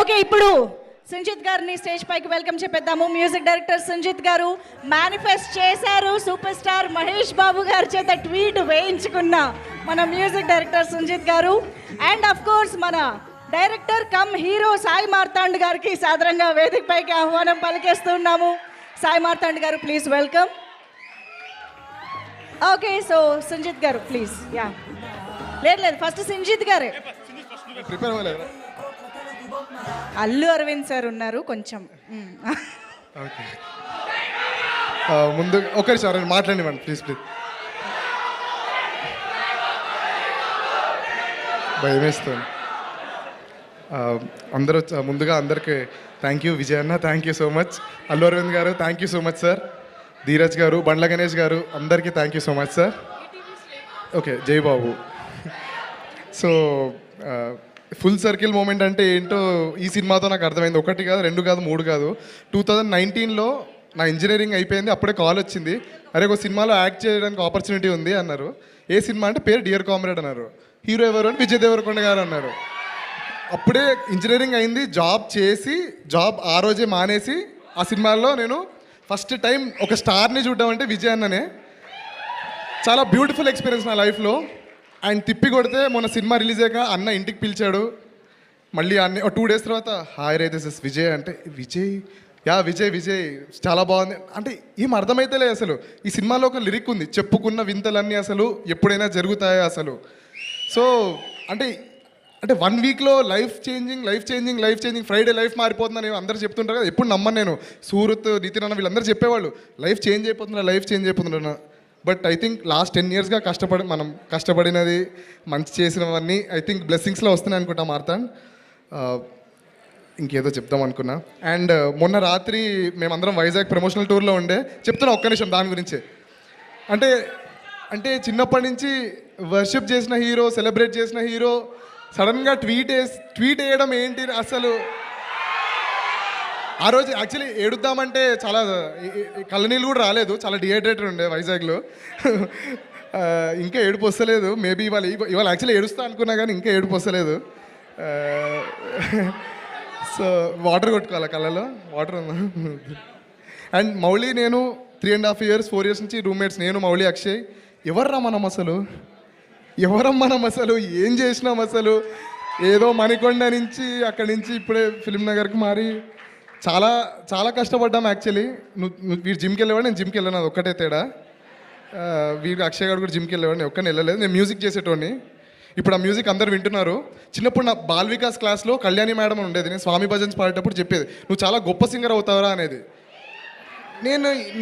Okay, ఇప్పుడు సంజిత్ గారిని stage పైకి వెల్కమ్ చెప్పేద్దాము. మ్యూజిక్ డైరెక్టర్ సంజిత్ గారు మేనిఫెస్ట్ చేశారు. సూపర్ స్టార్ మహేష్ బాబు గారి చేత ట్వీట్ వేయించుకున్న మన music director Sanjith garu and of course మన director cum hero Sai Marthand గారికి సాదరంగా వేదిక పైకి ఆహ్వానం పలికేస్తున్నాము. Sai Marthand garu please welcome. Okay, so Sanjith garu please. Yeah, లేదు ఫస్ట్ సంజిత్ గారే. అల్లు అరవింద్ సార్ ఉన్నారు కొంచెం. ముందు ఒకరి సార్ మాట్లాడివ్వండి ప్లీజ్. భయం వేస్తుంది. అందరూ ముందుగా అందరికి థ్యాంక్ యూ. విజయ్ అన్న thank you so much. Allu Aravind గారు thank you so much sir. Dheeraj గారు, బండ్ల గణేష్ గారు అందరికీ thank you so much sir. Okay, Jai Babu. So full circle moment అంటే ఏంటో ఈ సినిమాతో నాకు అర్థమైంది. 1 కాదు, 2 కాదు, 3 కాదు. 2019లో నా ఇంజనీరింగ్ అయిపోయింది. అప్పుడే కాల్ వచ్చింది, అరే ఒక సినిమాలో యాక్ట్ చేయడానికి ఆపర్చునిటీ ఉంది అన్నారు. ఏ సినిమా అంటే పేరు డియర్ కామ్రేడ్ అన్నారు. హీరో ఎవరు అంటే విజయ్ దేవరకొండ గారు అన్నారు. అప్పుడే ఇంజనీరింగ్ అయింది. జాబ్ ఆ రోజే మానేసి ఆ సినిమాల్లో నేను ఫస్ట్ టైం ఒక స్టార్ని చూడడం అంటే విజయ్ అన్ననే. చాలా బ్యూటిఫుల్ ఎక్స్పీరియన్స్ నా లైఫ్లో. ఆయన తిప్పి కొడితే మొన్న సినిమా రిలీజ్ అయ్యాక అన్న ఇంటికి పిలిచాడు. మళ్ళీ అన్ని 2 days తర్వాత hi ray this is Vijay అంటే విజయ్ చాలా బాగుంది అంటే ఏం అర్థమైతేలే. అసలు ఈ సినిమాలో ఒక లిరిక్ ఉంది, చెప్పుకున్న వింతలన్నీ అసలు ఎప్పుడైనా జరుగుతాయో అసలు. సో అంటే 1 weekలో లైఫ్ చేంజింగ్ ఫ్రైడే లైఫ్ మారిపోతుందని అందరూ చెప్తుంటారు కదా. ఎప్పుడు నమ్మను నేను. సూరత్, నితిన్ అన్న వీళ్ళందరూ చెప్పేవాళ్ళు లైఫ్ చేంజ్ అయిపోతున్నా. బట్ ఐ థింక్ లాస్ట్ 10 yearsగా మనం కష్టపడినది, మంచి చేసినవన్నీ ఐ థింక్ బ్లెస్సింగ్స్లో వస్తున్నాయి అనుకుంటా మార్తాండ్. ఇంకేదో చెప్దాం అనుకున్నా. అండ్ మొన్న రాత్రి మేమందరం వైజాగ్ ప్రమోషనల్ టూర్లో ఉండే. చెప్తున్నా ఒక్క నిమిషం దాని గురించి. అంటే చిన్నప్పటి నుంచి వర్షిప్ చేసిన హీరో, సెలబ్రేట్ చేసిన హీరో సడన్గా ట్వీట్ వేయడం ఏంటి అసలు. ఆ రోజు యాక్చువల్లీ ఏడుద్దామంటే చాలా కళ్ళనీళ్ళు కూడా రాలేదు, చాలా డిహైడ్రేటెడ్ ఉండే వైజాగ్లో. ఇంకా ఏడుపు వస్తలేదు. మేబీ ఇవాళ యాక్చువల్లీ ఏడుస్తా అనుకున్నా కానీ ఇంకా ఏడుపు వస్తలేదు. సో వాటర్ కొట్టుకోవాలి కళ్ళలో, వాటర్ ఉందా. అండ్ మౌళి నేను 3.5 years 4 years నుంచి రూమ్మేట్స్. నేను, మౌళి, అక్షయ్. ఎవర్రా మనం అసలు ఏం చేసినాం అసలు. ఏదో మణికొండ నుంచి అక్కడి నుంచి ఇప్పుడే ఫిల్మ్ నగర్కి మారి చాలా చాలా కష్టపడ్డాం యాక్చువల్లీ. వీడు జిమ్కి వెళ్ళేవాడు, నేను జిమ్కి వెళ్ళాను, అది ఒక్కటే తేడా. వీడు అక్షయ్ గారు కూడా జిమ్కి వెళ్ళేవాడు, నేను ఒక్కనే వెళ్ళలేదు. నేను మ్యూజిక్ చేసేటోడిని. ఇప్పుడు ఆ మ్యూజిక్ అందరు వింటున్నారు. చిన్నప్పుడు నా బాల్ వికాస్ క్లాస్లో కళ్యాణి మేడం ఉండేది. నేను స్వామి భజన్స్ పాడేటప్పుడు చెప్పేది, నువ్వు చాలా గొప్ప సింగర్ అవుతావరా అనేది.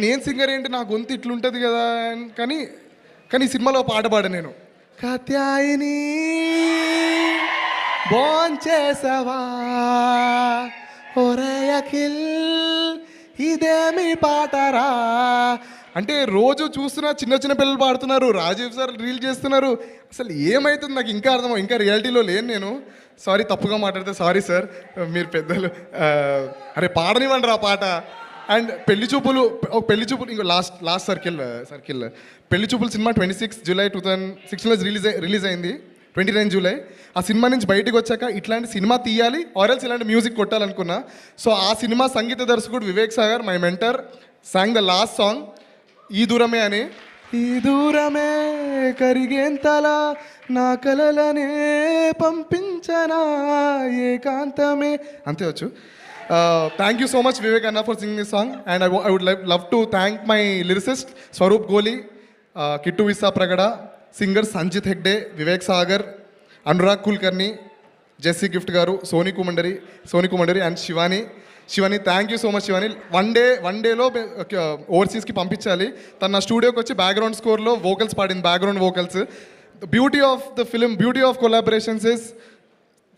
నేను సింగర్ ఏంటి, నా గొంతు ఇట్లుంటుంది కదా. కానీ ఈ సినిమాలో పాట పాడా నేను. కాత్యాయిని భోంచేసావా ఒరే అఖిల్ ఇదేమి పాటరా అంటే రోజు చూస్తున్నా చిన్న పిల్లలు పాడుతున్నారు, రాజీవ్ సార్ రీల్ చేస్తున్నారు. అసలు ఏమవుతుంది నాకు ఇంకా ఇంకా రియాలిటీలో లేను నేను. సారీ, తప్పుగా మాట్లాడితే సారీ సార్, మీరు పెద్దలు. అరే పాడనివ్వండి రా పాట. అండ్ పెళ్లి చూపులు ఇంకో లాస్ట్ సర్కిల్ పెళ్లి చూపులు సినిమా 26 July 2016లో రిలీజ్ అయింది. 29 July. ఆ సినిమా నుంచి బయటకు వచ్చాక ఇట్లాంటి సినిమా తీయాలి ఆర్ఎల్స్ ఇలాంటి మ్యూజిక్ కొట్టాలనుకున్నా. సో ఆ సినిమా సంగీత దర్శకుడు Vivek Sagar, my mentor, song the last song ఈ దూరమే అని. ఈ దూరమే కరిగేంతలా నా కలలనే పంపించనా ఏకాంతమే అంతే వచ్చు. Thank you so much Vivek అన్న for singing this song. And I would love to thank my lyricist Swaroop Goli, Kittu Vissapragada, singer Sanjith Hegde, Vivek Sagar, Anurag Kulkarni, Jassie Gift గారు, Sony Komanduri and Shivani. Thank you so much Shivani. One డేలో ఓవర్సీస్కి పంపించాలి. తన నా స్టూడియోకి వచ్చి బ్యాక్గ్రౌండ్ స్కోర్లో వోకల్స్ పాడింది, background vocals. Beauty of the film, beauty of collaborations is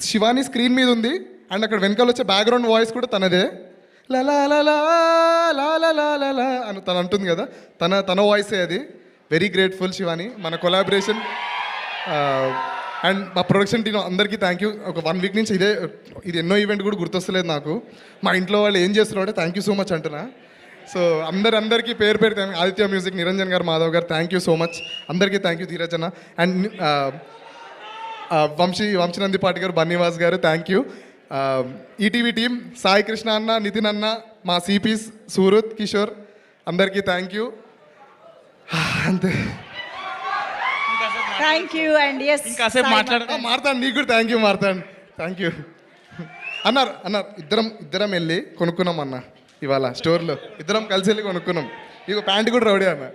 Shivani screen మీద ఉంది అండ్ అక్కడ వెనకాల వచ్చే బ్యాక్గ్రౌండ్ వాయిస్ కూడా తనదే. లలా లలా లా అని తను అంటుంది కదా, తన వాయిసే అది. వెరీ గ్రేట్ఫుల్ శివాని, మన కొలాబరేషన్. అండ్ మా ప్రొడక్షన్ టీం అందరికీ థ్యాంక్ యూ. ఒక 1 week నుంచి ఇది ఎన్నో ఈవెంట్ కూడా గుర్తొస్తలేదు నాకు. మా ఇంట్లో వాళ్ళు ఏం చేస్తున్నారు అంటే థ్యాంక్ యూ సో మచ్ అంటున్నా. సో అందరికీ పేరు థ్యాంక్. ఆదిత్య మ్యూజిక్, నిరంజన్ గారు, మాధవ్ గారు, థ్యాంక్ యూ సో మచ్. అందరికీ థ్యాంక్ యూ. ధీరజ్ అన్న అండ్ వంశీ నందిపాటి గారు, బన్నీవాస్ గారు, thank you. ETV team, Sai Krishna అన్న, నితిన్ అన్న, మా సిపీస్ సూరత్, కిషోర్, అందరికీ థ్యాంక్ యూ. అంతే. థ్యాంక్ యూ అండ్ ఎస్ ఇంకాసేపు మారుతాను, నీకు కూడా థ్యాంక్ యూ మారుతాను. థ్యాంక్ యూ అన్నారు. ఇద్దరం వెళ్ళి కొనుక్కున్నాం అన్న. ఇవాళ స్టోర్లో ఇద్దరం కలిసి వెళ్ళి కొనుక్కున్నాం. ఇక ప్యాంట్ కూడా రౌడీ అన్న.